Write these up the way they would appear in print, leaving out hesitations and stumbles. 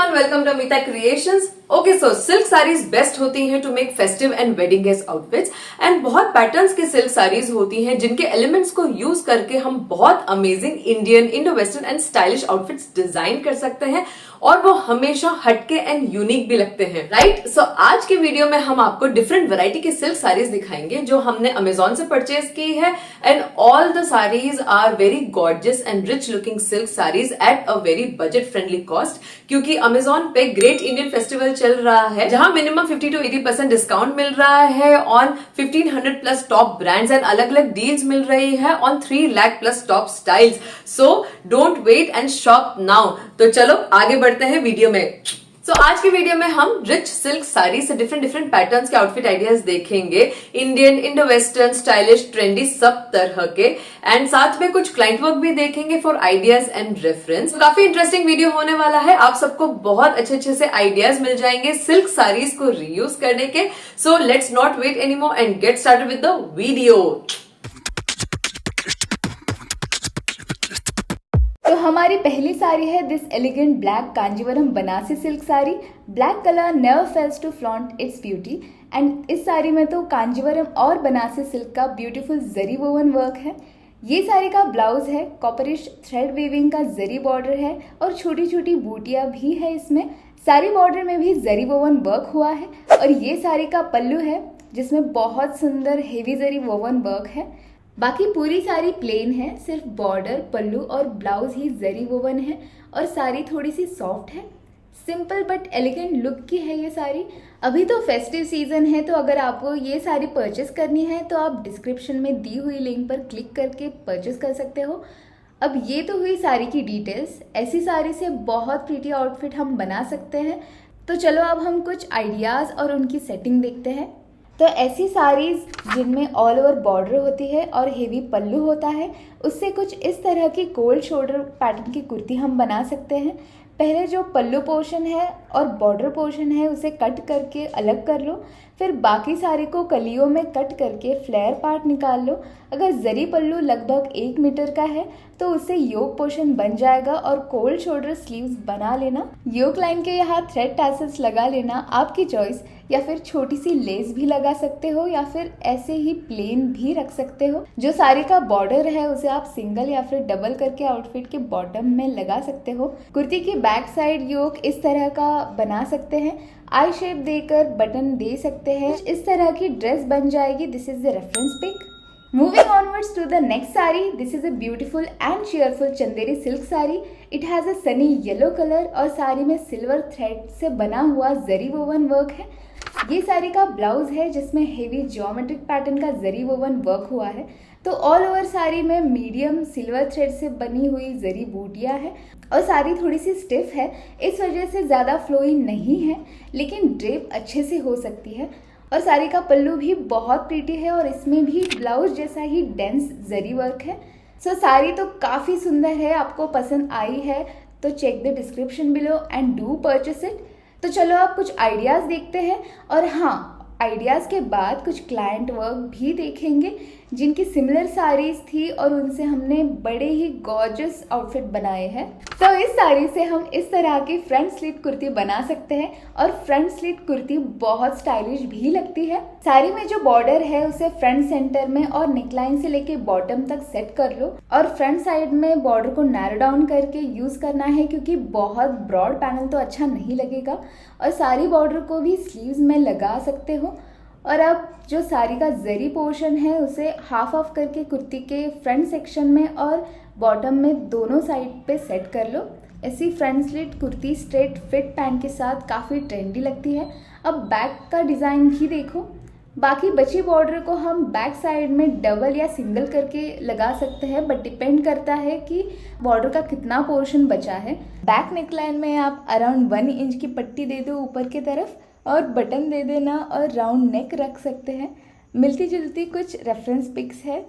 Everyone, welcome to Amita Creations. Okay so silk saris best होती हैं to make festive and wedding guest outfits and बहुत patterns की silk saris होती हैं जिनके एलिमेंट्स को यूज करके हम बहुत amazing Indian, Indo western and stylish outfits design कर सकते हैं और वो हमेशा हटके एंड यूनिक भी लगते हैं, राइट? सो आज के वीडियो में हम आपको डिफरेंट वैरायटी की सिल्क साड़ीज दिखाएंगे जो हमने अमेजोन से परचेज की है and all the saris are very gorgeous and rich looking silk saris at a very budget friendly cost, क्योंकि अमेजोन पे ग्रेट इंडियन फेस्टिवल चल रहा है जहां मिनिमम 50 to 80% डिस्काउंट मिल रहा है on 1500 plus top brands and अलग अलग डील्स मिल रही है on 3 lakh plus top styles. So don't wait and shop now. तो चलो आगे बढ़ते हैं वीडियो में। आज की वीडियो में हम रिच सिल्क साड़ी से डिफरेंट पैटर्न्स के आउटफिट आइडियाज देखेंगे, Indian, Indo western, stylish, trendy, सब तरह के, एंड साथ में कुछ क्लाइंट वर्क भी देखेंगे फॉर आइडियाज एंड रेफरेंस। काफी इंटरेस्टिंग वीडियो होने वाला है, आप सबको बहुत अच्छे से आइडियाज मिल जाएंगे सिल्क साड़ीज को रीयूज करने के। So let's not wait any more and get started with the video. तो हमारी पहली साड़ी है this elegant black Kanjeevaram Banarasi silk sari. Black colour never fails to flaunt its beauty and इस साड़ी में तो कांजीवरम और बनारसी सिल्क का ब्यूटीफुल जरी वोवन वर्क है। ये साड़ी का ब्लाउज है, कॉपरिश थ्रेड वीविंग का जरी बॉर्डर है और छोटी छोटी बूटियां भी है इसमें। साड़ी बॉर्डर में भी जरी वोवन वर्क हुआ है और ये साड़ी का पल्लू है जिसमें बहुत सुंदर हेवी जरी वोवन वर्क है। बाकी पूरी साड़ी प्लेन है, सिर्फ बॉर्डर, पल्लू और ब्लाउज ही जरी वोवन है और साड़ी थोड़ी सी सॉफ्ट है। सिंपल बट एलिगेंट लुक की है ये साड़ी। अभी तो फेस्टिव सीजन है, तो अगर आपको ये साड़ी परचेस करनी है तो आप डिस्क्रिप्शन में दी हुई लिंक पर क्लिक करके परचेस कर सकते हो। अब ये तो हुई साड़ी की डिटेल्स। ऐसी साड़ी से बहुत प्रीटी आउटफिट हम बना सकते हैं। तो चलो अब हम कुछ आइडियाज़ और उनकी सेटिंग देखते हैं। तो ऐसी साड़ीज जिनमें ऑल ओवर बॉर्डर होती है और हेवी पल्लू होता है, उससे कुछ इस तरह की कोल्ड शोल्डर पैटर्न की कुर्ती हम बना सकते हैं। पहले जो पल्लू पोर्शन है और बॉर्डर पोर्शन है उसे कट करके अलग कर लो, फिर बाकी साड़ी को कलियों में कट करके फ्लेयर पार्ट निकाल लो। अगर जरी पल्लू लगभग 1 मीटर का है तो उससे योक पोर्शन बन जाएगा और कोल्ड शोल्डर स्लीव्स बना लेना। योक लाइन के यहाँ थ्रेड टैसल्स लगा लेना, आपकी चॉइस, या फिर छोटी सी लेस भी लगा सकते हो या फिर ऐसे ही प्लेन भी रख सकते हो। जो साड़ी का बॉर्डर है उसे आप सिंगल या फिर डबल करके आउटफिट के बॉटम में लगा सकते हो। कुर्ती की बैक साइड योक इस तरह का बना सकते हैं, आई शेप देकर बटन दे सकते हैं। इस तरह की ड्रेस बन जाएगी। This is the reference pic. Moving onwards to the next saree, this is a beautiful and cheerful Chanderi silk sari. It has a sunny yellow color और साड़ी में सिल्वर थ्रेड से बना हुआ जरी वोवन वर्क है। ये साड़ी का ब्लाउज है जिसमें हेवी ज्योमेट्रिक पैटर्न का जरी वोवन वर्क हुआ है। तो ऑल ओवर साड़ी में मीडियम सिल्वर थ्रेड से बनी हुई जरी बूटियां है और साड़ी थोड़ी सी स्टिफ है, इस वजह से ज़्यादा फ्लोई नहीं है, लेकिन ड्रेप अच्छे से हो सकती है। और साड़ी का पल्लू भी बहुत प्रीटी है और इसमें भी ब्लाउज जैसा ही डेंस जरी वर्क है। सो साड़ी तो काफ़ी सुंदर है, आपको पसंद आई है तो check the description below and do purchase it. तो चलो आप कुछ आइडियाज़ देखते हैं और हाँ, आइडियाज़ के बाद कुछ क्लाइंट वर्क भी देखेंगे जिनकी सिमिलर साड़ीज थी और उनसे हमने बड़े ही गॉर्जियस आउटफिट बनाए हैं। तो इस साड़ी से हम इस तरह की फ्रंट स्लिट कुर्ती बना सकते हैं और फ्रंट स्लिट कुर्ती बहुत स्टाइलिश भी लगती है। साड़ी में जो बॉर्डर है उसे फ्रंट सेंटर में और नेकलाइन से लेके बॉटम तक सेट कर लो और फ्रंट साइड में बॉर्डर को नैरो डाउन करके यूज करना है, क्योंकि बहुत ब्रॉड पैनल तो अच्छा नहीं लगेगा। और सारी बॉर्डर को भी स्लीव्स में लगा सकते हो। और अब जो साड़ी का जरी पोर्शन है उसे हाफ ऑफ करके कुर्ती के फ्रंट सेक्शन में और बॉटम में दोनों साइड पे सेट कर लो। ऐसी front slit kurti straight fit pant के साथ काफ़ी ट्रेंडी लगती है। अब बैक का डिज़ाइन भी देखो। बाकी बची बॉर्डर को हम बैक साइड में डबल या सिंगल करके लगा सकते हैं, बट डिपेंड करता है कि बॉर्डर का कितना पोर्शन बचा है। बैक नेकलाइन में आप अराउंड 1 इंच की पट्टी दे दो ऊपर की तरफ और बटन दे देना और राउंड नेक रख सकते हैं। मिलती जुलती कुछ रेफरेंस पिक्स है,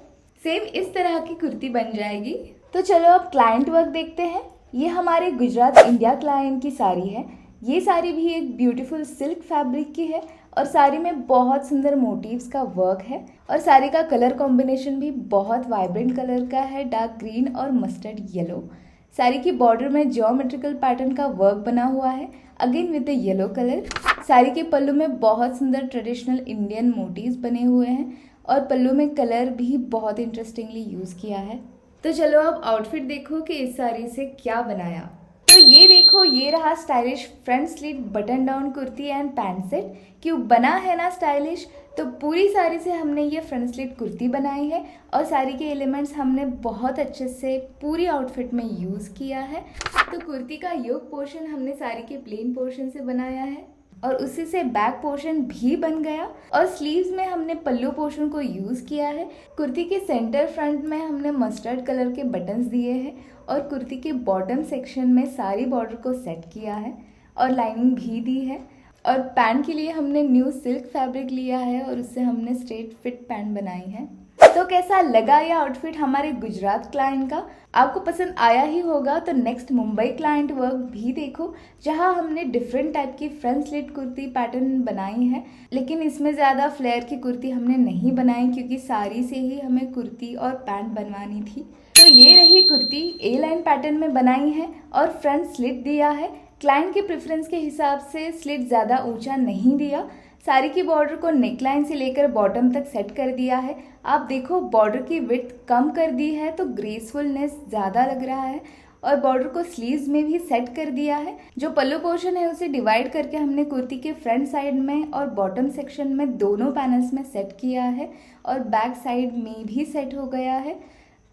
सेम इस तरह की कुर्ती बन जाएगी। तो चलो अब क्लाइंट वर्क देखते हैं। ये हमारे गुजरात इंडिया क्लाइंट की साड़ी है। ये साड़ी भी एक ब्यूटीफुल सिल्क फैब्रिक की है और साड़ी में बहुत सुंदर मोटिव्स का वर्क है और साड़ी का कलर कॉम्बिनेशन भी बहुत वाइब्रेंट कलर का है, डार्क ग्रीन और मस्टर्ड येलो। साड़ी की बॉर्डर में ज्योमेट्रिकल पैटर्न का वर्क बना हुआ है, again with the yellow colour. Sari के पल्लू में बहुत सुंदर ट्रेडिशनल इंडियन मोटिव्स बने हुए हैं और पल्लू में कलर भी बहुत इंटरेस्टिंगली यूज़ किया है। तो चलो अब आउटफिट देखो कि इस साड़ी से क्या बनाया। तो ये देखो, ये रहा stylish front slit button down kurti and pant set. क्यों बना है ना स्टाइलिश। तो पूरी साड़ी से हमने ये फ्रंट स्लिट कुर्ती बनाई है और साड़ी के एलिमेंट्स हमने बहुत अच्छे से पूरी आउटफिट में यूज़ किया है। तो कुर्ती का योक पोर्शन हमने साड़ी के प्लेन पोर्शन से बनाया है और उसी से बैक पोर्शन भी बन गया और स्लीव्स में हमने पल्लू पोर्शन को यूज़ किया है। कुर्ती के सेंटर फ्रंट में हमने मस्टर्ड कलर के बटन्स दिए हैं और कुर्ती के बॉटम सेक्शन में सारी बॉर्डर को सेट किया है और लाइनिंग भी दी है। और पैंट के लिए हमने न्यू सिल्क फैब्रिक लिया है और उससे हमने स्ट्रेट फिट पैंट बनाई है। तो कैसा लगा ये आउटफिट हमारे गुजरात क्लाइंट का? आपको पसंद आया ही होगा। तो नेक्स्ट मुंबई क्लाइंट वर्क भी देखो, जहां हमने डिफरेंट टाइप की फ्रंट स्लिट कुर्ती पैटर्न बनाई है, लेकिन इसमें ज़्यादा फ्लेयर की कुर्ती हमने नहीं बनाई क्योंकि साड़ी से ही हमें कुर्ती और पैंट बनवानी थी। तो ये रही कुर्ती, ए लाइन पैटर्न में बनाई है और फ्रंट स्लिट दिया है। क्लाइंट के प्रेफरेंस के हिसाब से स्लिट ज़्यादा ऊंचा नहीं दिया। साड़ी की बॉर्डर को नेकलाइन से लेकर बॉटम तक सेट कर दिया है। आप देखो, बॉर्डर की विड्थ कम कर दी है तो ग्रेसफुलनेस ज़्यादा लग रहा है और बॉर्डर को स्लीव्स में भी सेट कर दिया है। जो पल्लू पोर्शन है उसे डिवाइड करके हमने कुर्ती के फ्रंट साइड में और बॉटम सेक्शन में दोनों पैनल्स में सेट किया है और बैक साइड में भी सेट हो गया है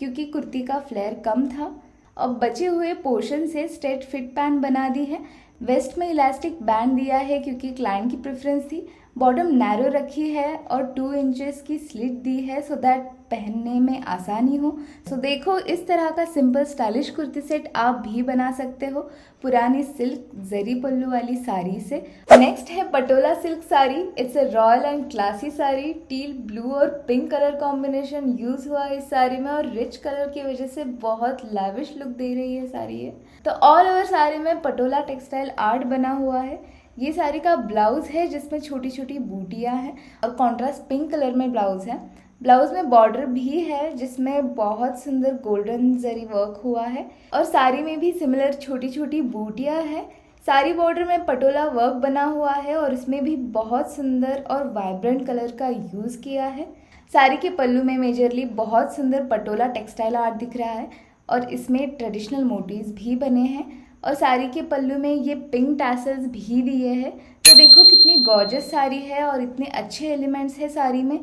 क्योंकि कुर्ती का फ्लेयर कम था। अब बचे हुए पोर्शन से स्ट्रेट फिट पैंट बना दी है। वेस्ट में इलास्टिक बैंड दिया है क्योंकि क्लाइंट की प्रेफरेंस थी। बॉटम नैरो रखी है और 2 इंचेस की स्लिट दी है सो दैट पहनने में आसानी हो। सो देखो, इस तरह का सिंपल स्टाइलिश कुर्ती सेट आप भी बना सकते हो पुरानी सिल्क जरी पल्लू वाली साड़ी से। नेक्स्ट है Patola silk sari. It's a royal and classy sari. Teal blue और पिंक कलर कॉम्बिनेशन यूज हुआ है इस साड़ी में और रिच कलर की वजह से बहुत लैविश लुक दे रही है साड़ी ये। तो ऑल ओवर साड़ी में पटोला टेक्सटाइल आर्ट बना हुआ है। ये साड़ी का ब्लाउज है जिसमें छोटी छोटी बूटियां हैं और कॉन्ट्रास्ट पिंक कलर में ब्लाउज है। ब्लाउज में बॉर्डर भी है जिसमें बहुत सुंदर गोल्डन जरी वर्क हुआ है और साड़ी में भी सिमिलर छोटी छोटी बूटियां हैं। साड़ी बॉर्डर में पटोला वर्क बना हुआ है और इसमें भी बहुत सुंदर और वाइब्रेंट कलर का यूज़ किया है। साड़ी के पल्लू में मेजरली बहुत सुंदर पटोला टेक्सटाइल आर्ट दिख रहा है और इसमें ट्रेडिशनल मोटिव्स भी बने हैं और साड़ी के पल्लू में ये पिंक टैसल्स भी दिए हैं। तो देखो कितनी गॉर्जियस साड़ी है और इतने अच्छे एलिमेंट्स है साड़ी में।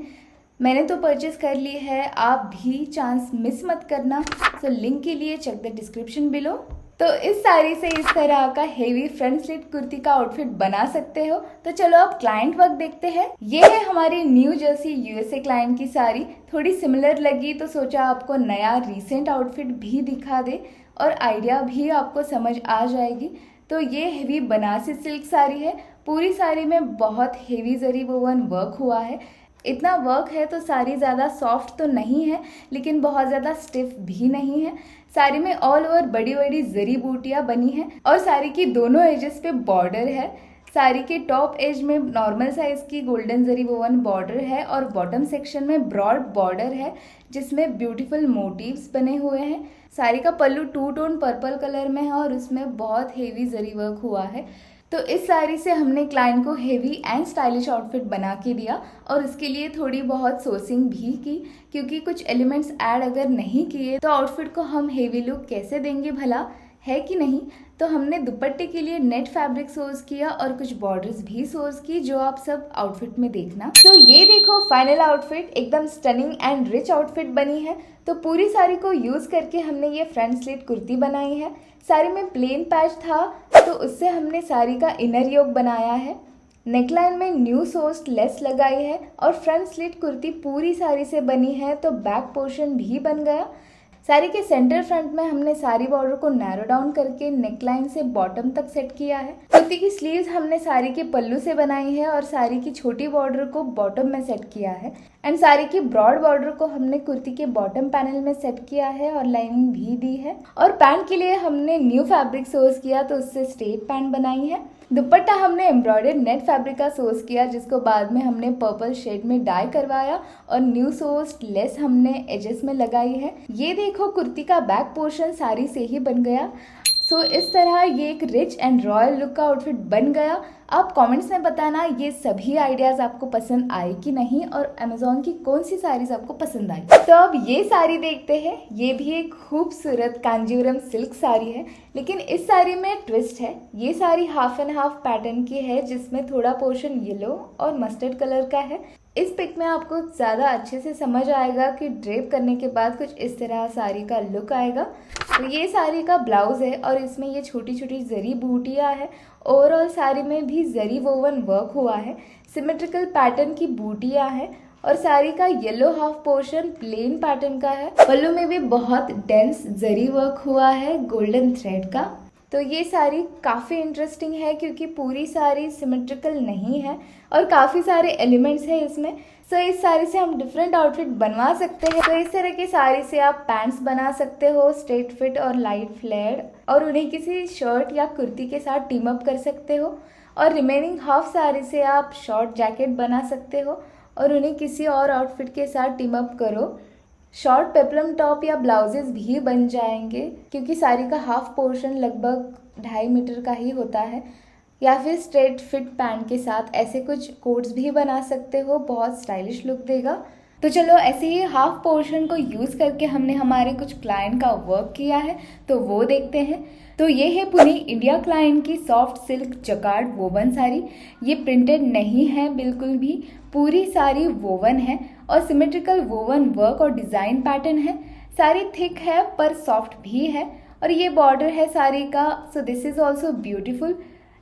मैंने तो परचेज कर ली है, आप भी चांस मिस मत करना। सो लिंक के लिए चेक द डिस्क्रिप्शन बिलो। तो इस साड़ी से इस तरह का हेवी फ्रंट स्लिट कुर्ती का आउटफिट बना सकते हो। तो चलो अब क्लाइंट वर्क देखते हैं। ये है हमारी न्यू जर्सी यूएसए क्लाइंट की साड़ी। थोड़ी सिमिलर लगी तो सोचा आपको नया रिसेंट आउटफिट भी दिखा दे और आइडिया भी आपको समझ आ जाएगी। तो ये हेवी बनारसी सिल्क साड़ी है। पूरी साड़ी में बहुत हेवी जरी वोवन वर्क हुआ है। इतना वर्क है तो साड़ी ज़्यादा सॉफ्ट तो नहीं है लेकिन बहुत ज़्यादा स्टिफ भी नहीं है। साड़ी में ऑल ओवर बड़ी बड़ी जरी बूटियाँ बनी हैं और साड़ी की दोनों एजेस पे बॉर्डर है। साड़ी के टॉप एज में नॉर्मल साइज की गोल्डन जरी वोवन बॉर्डर है और बॉटम सेक्शन में ब्रॉड बॉर्डर है जिसमें ब्यूटीफुल मोटिव्स बने हुए हैं। साड़ी का पल्लू 2 टोन पर्पल कलर में है और उसमें बहुत हेवी जरी वर्क हुआ है। तो इस साड़ी से हमने क्लाइंट को हेवी एंड स्टाइलिश आउटफिट बना के दिया और इसके लिए थोड़ी बहुत सोर्सिंग भी की क्योंकि कुछ एलिमेंट्स ऐड अगर नहीं किए तो आउटफिट को हम हेवी लुक कैसे देंगे भला, है कि नहीं। तो हमने दुपट्टे के लिए नेट फैब्रिक सोर्स किया और कुछ बॉर्डर्स भी सोर्स की जो आप सब आउटफिट में देखना। तो ये देखो फाइनल आउटफिट एकदम स्टनिंग एंड रिच आउटफिट बनी है। तो पूरी साड़ी को यूज करके हमने ये फ्रंट स्लिट कुर्ती बनाई है। साड़ी में प्लेन पैच था तो उससे हमने साड़ी का इनर योक बनाया है। नेकलाइन में न्यू सोर्स्ड लेस लगाई है और फ्रंट स्लिट कुर्ती पूरी साड़ी से बनी है तो बैक पोर्शन भी बन गया। साड़ी के सेंटर फ्रंट में हमने साड़ी बॉर्डर को नैरो डाउन करके नेकलाइन से बॉटम तक सेट किया है। तो कुर्ती की स्लीव्स हमने साड़ी के पल्लू से बनाई है और साड़ी की छोटी बॉर्डर को बॉटम में सेट किया है एंड साड़ी की ब्रॉड बॉर्डर को हमने कुर्ती के बॉटम पैनल में सेट किया है और लाइनिंग भी दी है। और पैंट के लिए हमने न्यू फैब्रिक सोर्स किया तो उससे स्ट्रेट पैंट बनाई है। दुपट्टा हमने एम्ब्रॉयडर्ड नेट फैब्रिक का सोर्स किया जिसको बाद में हमने पर्पल शेड में डाई करवाया और न्यू सोर्स लेस हमने एजेस में लगाई है। ये देखो कुर्ती का बैक पोर्शन साड़ी से ही बन गया। सो इस तरह ये एक रिच एंड रॉयल लुक का आउटफिट बन गया। आप कमेंट्स में बताना ये सभी आइडियाज़ आपको पसंद आए कि नहीं और अमेज़ॉन की कौन सी साड़ीज़ आपको पसंद आई। तो अब ये साड़ी देखते हैं। ये भी एक खूबसूरत कांजीवरम सिल्क साड़ी है, लेकिन इस साड़ी में ट्विस्ट है। ये sari half and half pattern की है जिसमें थोड़ा पोर्शन येलो और मस्टर्ड कलर का है। इस पिक में आपको ज़्यादा अच्छे से समझ आएगा कि ड्रेप करने के बाद कुछ इस तरह साड़ी का लुक आएगा। तो ये साड़ी का ब्लाउज है और इसमें ये छोटी छोटी जरी बूटियाँ है। ओवरऑल साड़ी में भी जरी वोवन वर्क हुआ है, सिमेट्रिकल पैटर्न की बूटियाँ हैं और साड़ी का yellow half portion plain pattern का है। पल्लू में भी बहुत डेंस जरी वर्क हुआ है गोल्डन थ्रेड का। तो ये साड़ी काफ़ी इंटरेस्टिंग है क्योंकि पूरी साड़ी सिमेट्रिकल नहीं है और काफ़ी सारे एलिमेंट्स हैं इसमें। सो इस साड़ी से हम डिफरेंट आउटफिट बनवा सकते हैं। तो इस तरह की साड़ी से आप पैंट्स बना सकते हो स्ट्रेट फिट और लाइट फ्लेयर्ड, और उन्हें किसी शर्ट या कुर्ती के साथ टीम अप कर सकते हो। और रिमेनिंग हाफ साड़ी से आप शॉर्ट जैकेट बना सकते हो और उन्हें किसी और आउटफिट के साथ टीम अप करो। शॉर्ट पेपलम टॉप या ब्लाउजेस भी बन जाएंगे क्योंकि साड़ी का हाफ पोर्शन लगभग 2.5 मीटर का ही होता है। या फिर स्ट्रेट फिट पैंट के साथ ऐसे कुछ कोट्स भी बना सकते हो, बहुत स्टाइलिश लुक देगा। तो चलो ऐसे ही हाफ पोर्शन को यूज़ करके हमने हमारे कुछ क्लाइंट का वर्क किया है तो वो देखते हैं। तो ये है पुणे इंडिया क्लाइंट की soft silk jacquard woven sari. ये प्रिंटेड नहीं है बिल्कुल भी, पूरी साड़ी वोवन है और सिमेट्रिकल वोवन वर्क और डिज़ाइन पैटर्न है। साड़ी थिक है पर सॉफ्ट भी है और ये बॉर्डर है साड़ी का। So this is also beautiful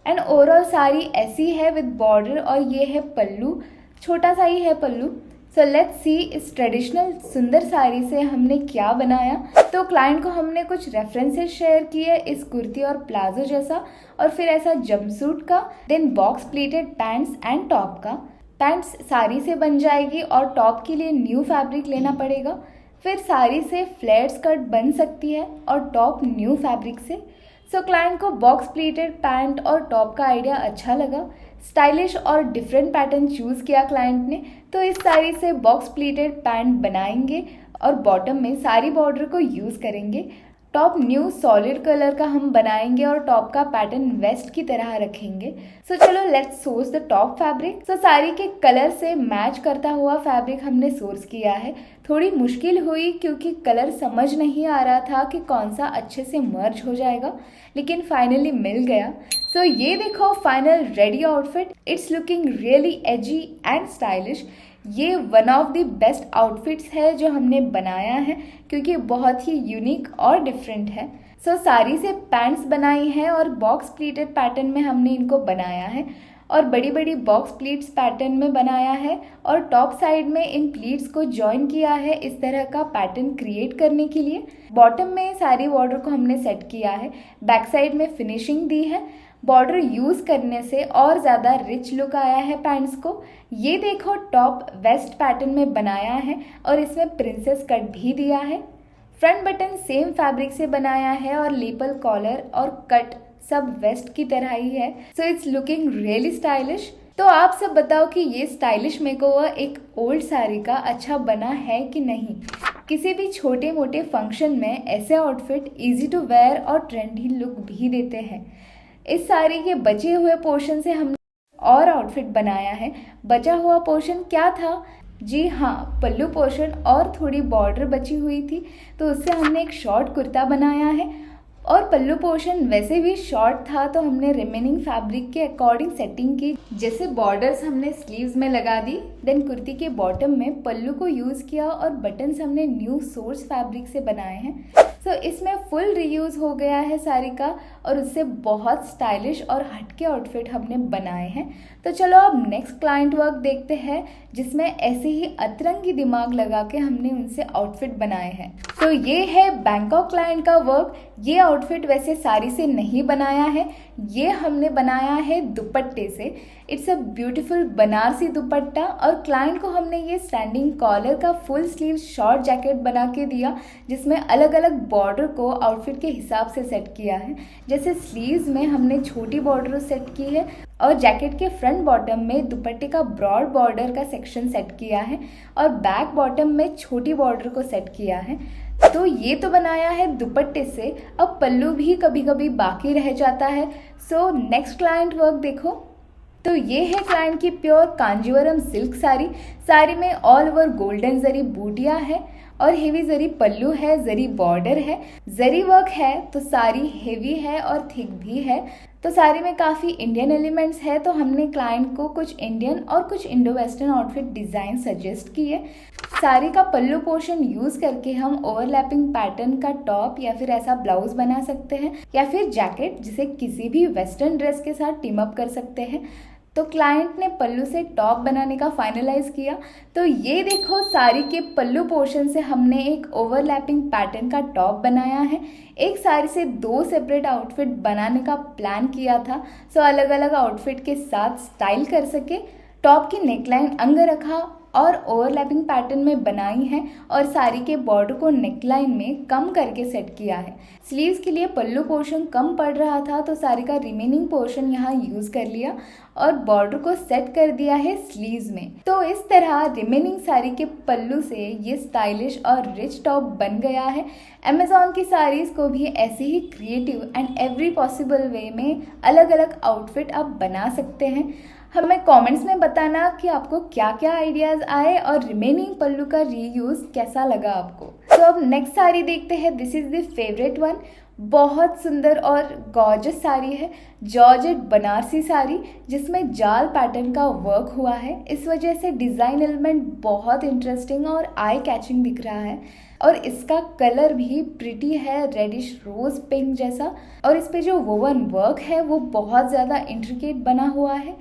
and overall sari ऐसी है विद बॉर्डर और ये है पल्लू, छोटा सा ही है पल्लू। सो लेट्स सी इस ट्रेडिशनल सुंदर साड़ी से हमने क्या बनाया। तो क्लाइंट को हमने कुछ रेफरेंसेस शेयर किए इस कुर्ती और प्लाजो जैसा, और फिर ऐसा जंपसूट का, then box pleated pants and top का। पैंट्स साड़ी से बन जाएगी और टॉप के लिए न्यू फैब्रिक लेना पड़ेगा। फिर साड़ी से फ्लेयर स्कर्ट बन सकती है और टॉप न्यू फैब्रिक से। सो क्लाइंट को बॉक्स प्लीटेड पैंट और टॉप का आइडिया अच्छा लगा। स्टाइलिश और डिफरेंट पैटर्न चूज़ किया क्लाइंट ने। तो इस साड़ी से बॉक्स प्लीटेड पैंट बनाएंगे और बॉटम में साड़ी बॉर्डर को यूज़ करेंगे। टॉप न्यू सॉलिड कलर का हम बनाएंगे और टॉप का पैटर्न वेस्ट की तरह रखेंगे। सो चलो let's source the top fabric. So sari के कलर से मैच करता हुआ फैब्रिक हमने सोर्स किया है। थोड़ी मुश्किल हुई क्योंकि कलर समझ नहीं आ रहा था कि कौन सा अच्छे से मर्ज हो जाएगा, लेकिन फाइनली मिल गया। सो ये देखो final ready outfit. It's looking really edgy and stylish. ये one of the best outfits है जो हमने बनाया है क्योंकि बहुत ही यूनिक और डिफरेंट है। सो साड़ी से पैंट्स बनाई हैं और बॉक्स प्लीटेड पैटर्न में हमने इनको बनाया है और बड़ी बड़ी बॉक्स प्लीट्स पैटर्न में बनाया है और टॉप साइड में इन प्लीट्स को जॉइन किया है इस तरह का पैटर्न क्रिएट करने के लिए। बॉटम में साड़ी बॉर्डर को हमने सेट किया है, बैक साइड में फिनिशिंग दी है। बॉर्डर यूज़ करने से और ज़्यादा रिच लुक आया है पैंट्स को। ये देखो टॉप वेस्ट पैटर्न में बनाया है और इसमें प्रिंसेस कट भी दिया है। फ्रंट बटन सेम फैब्रिक से बनाया है और लेपल कॉलर और कट सब वेस्ट की तरह ही है। So it's looking really stylish. तो आप सब बताओ कि ये स्टाइलिश मेकओवर एक ओल्ड साड़ी का अच्छा बना है कि नहीं। किसी भी छोटे मोटे फंक्शन में ऐसे आउटफिट इजी टू वेयर और ट्रेंडी लुक भी देते हैं। इस साड़ी के बचे हुए पोर्शन से हमने और आउटफिट बनाया है। बचा हुआ पोर्शन क्या था? जी हाँ, पल्लू पोर्शन और थोड़ी बॉर्डर बची हुई थी तो उससे हमने एक शॉर्ट कुर्ता बनाया है और पल्लू पोर्शन वैसे भी शॉर्ट था तो हमने रिमेनिंग फैब्रिक के अकॉर्डिंग सेटिंग की। जैसे बॉर्डर्स हमने स्लीव्स में लगा दी, देन कुर्ती के बॉटम में पल्लू को यूज़ किया और बटन्स हमने न्यू सोर्स फैब्रिक से बनाए हैं। सो इसमें फुल रीयूज़ हो गया है साड़ी का और उससे बहुत स्टाइलिश और हटके आउटफिट हमने बनाए हैं। तो चलो अब नेक्स्ट क्लाइंट वर्क देखते हैं जिसमें ऐसे ही अतरंगी दिमाग लगा के हमने उनसे आउटफिट बनाए हैं। तो ये है बैंकॉक क्लाइंट का वर्क। ये आउटफिट वैसे साड़ी से नहीं बनाया है, ये हमने बनाया है दुपट्टे से। इट्स अ ब्यूटीफुल बनारसी दुपट्टा और क्लाइंट को हमने ये स्टैंडिंग कॉलर का फुल स्लीव शॉर्ट जैकेट बना के दिया, जिसमें अलग अलग बॉर्डर को आउटफिट के हिसाब से सेट किया है। जैसे स्लीव्स में हमने छोटी बॉर्डर सेट की है और जैकेट के फ्रंट बॉटम में दुपट्टे का ब्रॉड बॉर्डर का सेक्शन सेट किया है और बैक बॉटम में छोटी बॉर्डर को सेट किया है। तो ये तो बनाया है दुपट्टे से। अब पल्लू भी कभी कभी बाकी रह जाता है। सो नेक्स्ट क्लाइंट वर्क देखो। तो ये है क्लाइंट की प्योर कांजीवरम सिल्क साड़ी। साड़ी में ऑल ओवर गोल्डन जरी बूटियां है और हेवी जरी पल्लू है, जरी बॉर्डर है, जरी वर्क है। तो साड़ी हेवी है और थिक भी है। तो साड़ी में काफ़ी इंडियन एलिमेंट्स है, तो हमने क्लाइंट को कुछ इंडियन और कुछ Indo western outfit design suggest किए। साड़ी का पल्लू पोर्शन यूज़ करके हम ओवरलैपिंग पैटर्न का टॉप या फिर ऐसा ब्लाउज बना सकते हैं या फिर जैकेट, जिसे किसी भी वेस्टर्न ड्रेस के साथ टीम अप कर सकते हैं। तो क्लाइंट ने पल्लू से टॉप बनाने का फाइनलाइज किया। तो ये देखो, साड़ी के पल्लू पोर्शन से हमने एक ओवरलैपिंग पैटर्न का टॉप बनाया है। एक साड़ी से 2 सेपरेट आउटफिट बनाने का प्लान किया था, सो अलग अलग आउटफिट के साथ स्टाइल कर सके। टॉप की नेकलाइन अंगरखा और ओवरलैपिंग पैटर्न में बनाई है और साड़ी के बॉर्डर को नेकलाइन में कम करके सेट किया है। स्लीव्स के लिए पल्लू पोर्शन कम पड़ रहा था, तो साड़ी का रिमेनिंग पोर्शन यहाँ यूज़ कर लिया और बॉर्डर को सेट कर दिया है स्लीव्स में। तो इस तरह रिमेनिंग साड़ी के पल्लू से ये स्टाइलिश और रिच टॉप बन गया है। अमेज़ॉन की साड़ीज़ को भी ऐसे ही creative and every possible way में अलग अलग आउटफिट आप बना सकते हैं। हमें कमेंट्स में बताना कि आपको क्या क्या आइडियाज़ आए और रिमेनिंग पल्लू का रीयूज़ कैसा लगा आपको। तो अब नेक्स्ट साड़ी देखते हैं। This is the favourite one. बहुत सुंदर और गॉर्जियस साड़ी है, जॉर्जेट बनारसी साड़ी जिसमें जाल पैटर्न का वर्क हुआ है। इस वजह से डिज़ाइन एलिमेंट बहुत इंटरेस्टिंग और आई कैचिंग दिख रहा है और इसका कलर भी प्रिटी है, रेडिश रोज पिंक जैसा। और इस पे जो वोवन वर्क है वो बहुत ज़्यादा इंट्रिकेट बना हुआ है।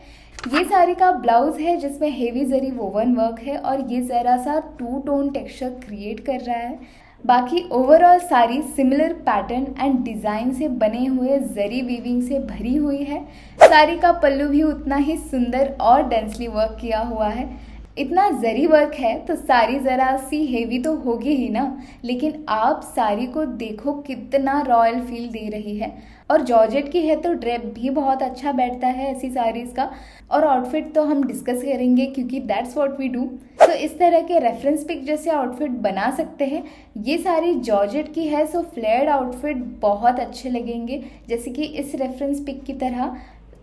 ये साड़ी का ब्लाउज है जिसमें हेवी जरी वोवन वर्क है और ये ज़रा सा 2 टोन टेक्सचर क्रिएट कर रहा है। बाकी overall sari similar pattern and design से बने हुए जरी वीविंग से भरी हुई है। साड़ी का पल्लू भी उतना ही सुंदर और डेंसली वर्क किया हुआ है। इतना जरी वर्क है तो साड़ी ज़रा सी हेवी तो होगी ही ना, लेकिन आप साड़ी को देखो कितना रॉयल फील दे रही है। और जॉर्जेट की है तो ड्रेप भी बहुत अच्छा बैठता है ऐसी साड़ीज़ का। और आउटफिट तो हम डिस्कस करेंगे क्योंकि दैट्स व्हाट वी डू। तो इस तरह के रेफरेंस पिक जैसे आउटफिट बना सकते हैं। ये साड़ी जॉर्जेट की है, सो फ्लेयर्ड आउटफिट बहुत अच्छे लगेंगे जैसे कि इस रेफरेंस पिक की तरह।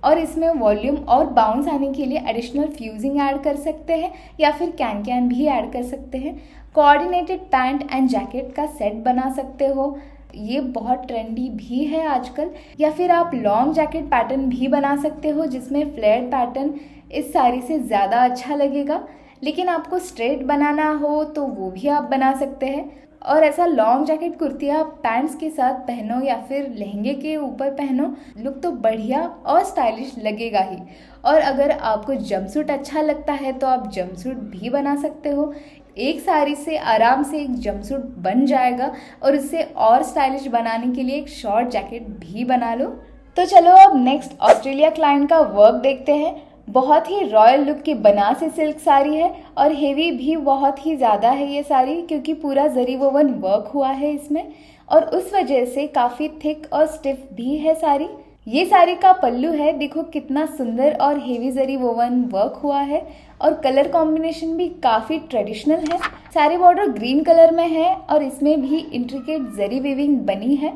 और इसमें वॉल्यूम और बाउंस आने के लिए एडिशनल फ्यूजिंग ऐड कर सकते हैं या फिर कैन भी ऐड कर सकते हैं। कोऑर्डिनेटेड पैंट एंड जैकेट का सेट बना सकते हो, ये बहुत ट्रेंडी भी है आजकल। या फिर आप लॉन्ग जैकेट पैटर्न भी बना सकते हो जिसमें फ्लेयर्ड पैटर्न इस साड़ी से ज़्यादा अच्छा लगेगा। लेकिन आपको स्ट्रेट बनाना हो तो वो भी आप बना सकते हैं। और ऐसा लॉन्ग जैकेट कुर्तियाँ पैंट्स के साथ पहनो या फिर लहंगे के ऊपर पहनो, लुक तो बढ़िया और स्टाइलिश लगेगा ही। और अगर आपको जंपसूट अच्छा लगता है तो आप जंपसूट भी बना सकते हो। एक साड़ी से आराम से एक जंपसूट बन जाएगा और उससे और स्टाइलिश बनाने के लिए एक शॉर्ट जैकेट भी बना लो। तो चलो अब नेक्स्ट ऑस्ट्रेलिया क्लाइंट का वर्क देखते हैं। बहुत ही रॉयल लुक की बनारसी सिल्क साड़ी है और हेवी भी बहुत ही ज़्यादा है ये साड़ी, क्योंकि पूरा जरी वोवन वर्क हुआ है इसमें और उस वजह से काफ़ी थिक और स्टिफ भी है साड़ी। ये साड़ी का पल्लू है, देखो कितना सुंदर और हेवी जरी वोवन वर्क हुआ है और कलर कॉम्बिनेशन भी काफ़ी ट्रेडिशनल है। साड़ी बॉर्डर ग्रीन कलर में है और इसमें भी इंट्रिकेट जरी वीविंग बनी है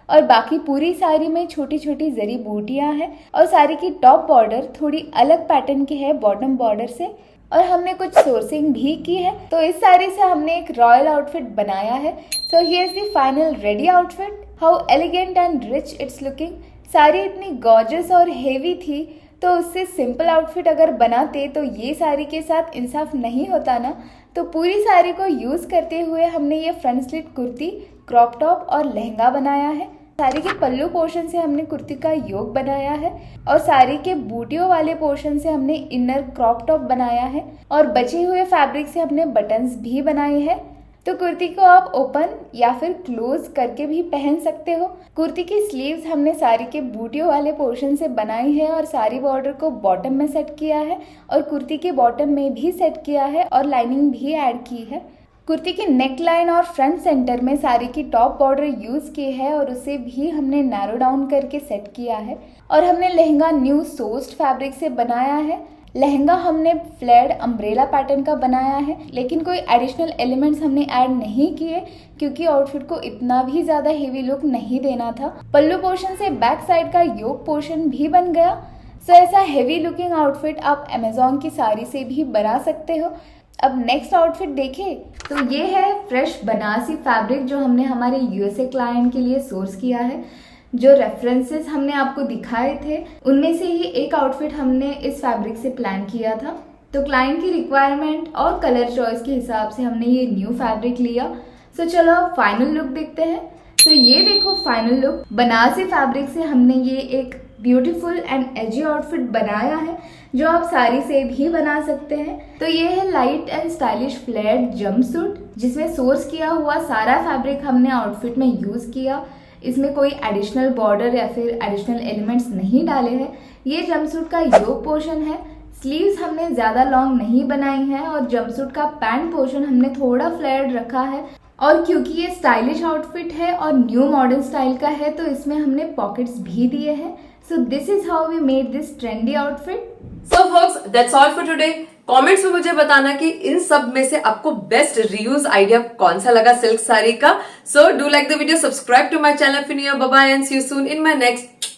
और बाकी पूरी साड़ी में छोटी छोटी जरी बूटियां हैं। और साड़ी की टॉप बॉर्डर थोड़ी अलग पैटर्न की है बॉटम बॉर्डर से और हमने कुछ सोर्सिंग भी की है। तो इस साड़ी से हमने एक रॉयल आउटफिट बनाया है। So here is the final ready outfit. How elegant and rich it's looking. Sari इतनी गॉर्जियस और हेवी थी तो उससे सिंपल आउटफिट अगर बनाते तो ये साड़ी के साथ इंसाफ नहीं होता ना। तो पूरी साड़ी को यूज़ करते हुए हमने ये front slit kurti, crop top और लहंगा बनाया है। साड़ी के पल्लू पोर्शन से हमने कुर्ती का योक बनाया है और साड़ी के बूटियों वाले पोर्शन से हमने इनर क्रॉप टॉप बनाया है और बचे हुए फैब्रिक से हमने बटन्स भी बनाए हैं। तो कुर्ती को आप ओपन या फिर क्लोज करके भी पहन सकते हो। कुर्ती की स्लीव्स हमने साड़ी के बूटियों वाले पोर्शन से बनाई है और साड़ी बॉर्डर को बॉटम में सेट किया है और कुर्ती के बॉटम में भी सेट किया है और लाइनिंग भी ऐड की है। कुर्ती की नेक लाइन और फ्रंट सेंटर में साड़ी की टॉप बॉर्डर यूज़ की है और उसे भी हमने नैरो डाउन करके सेट किया है। और हमने लहंगा न्यू सोर्स्ड फैब्रिक से बनाया है। लहंगा हमने फ्लेयर्ड अम्ब्रेला पैटर्न का बनाया है, लेकिन कोई एडिशनल एलिमेंट्स हमने ऐड नहीं किए क्योंकि आउटफिट को इतना भी ज़्यादा हेवी लुक नहीं देना था। पल्लू पोर्शन से बैक साइड का योक पोर्शन भी बन गया। सो ऐसा हेवी लुकिंग आउटफिट आप अमेजोन की साड़ी से भी बना सकते हो। अब नेक्स्ट आउटफिट देखें तो ये है फ्रेश बनारसी फैब्रिक जो हमने हमारे यूएसए क्लाइंट के लिए सोर्स किया है। जो रेफरेंसेस हमने आपको दिखाए थे उनमें से ही एक आउटफिट हमने इस फैब्रिक से प्लान किया था। तो क्लाइंट की रिक्वायरमेंट और कलर चॉइस के हिसाब से हमने ये न्यू फैब्रिक लिया। सो चलो अब फाइनल लुक देखते हैं। तो ये देखो फाइनल लुक। बनारसी फैब्रिक से हमने ये एक ब्यूटीफुल एंड एजी आउटफिट बनाया है जो आप साड़ी से भी बना सकते हैं। तो ये है light and stylish flared jumpsuit जिसमें सोर्स किया हुआ सारा फैब्रिक हमने आउटफिट में यूज किया। इसमें कोई एडिशनल बॉर्डर या फिर एडिशनल एलिमेंट्स नहीं डाले हैं। ये जंपसूट का योक पोर्शन है। स्लीव्स हमने ज़्यादा लॉन्ग नहीं बनाई हैं और जंपसूट का पैंट पोर्शन हमने थोड़ा फ्लेयर्ड रखा है। और क्योंकि ये स्टाइलिश आउटफिट है और न्यू मॉडर्न स्टाइल का है तो इसमें हमने पॉकेट्स भी दिए हैं। So this is how we made this trendy outfit. So folks, that's all for today. Comments में मुझे बताना कि इन सब में से आपको बेस्ट रीयूज आइडिया कौन सा लगा सिल्क साड़ी का। So do like the video, subscribe to my channel if you're new. Bye bye and see you soon in my next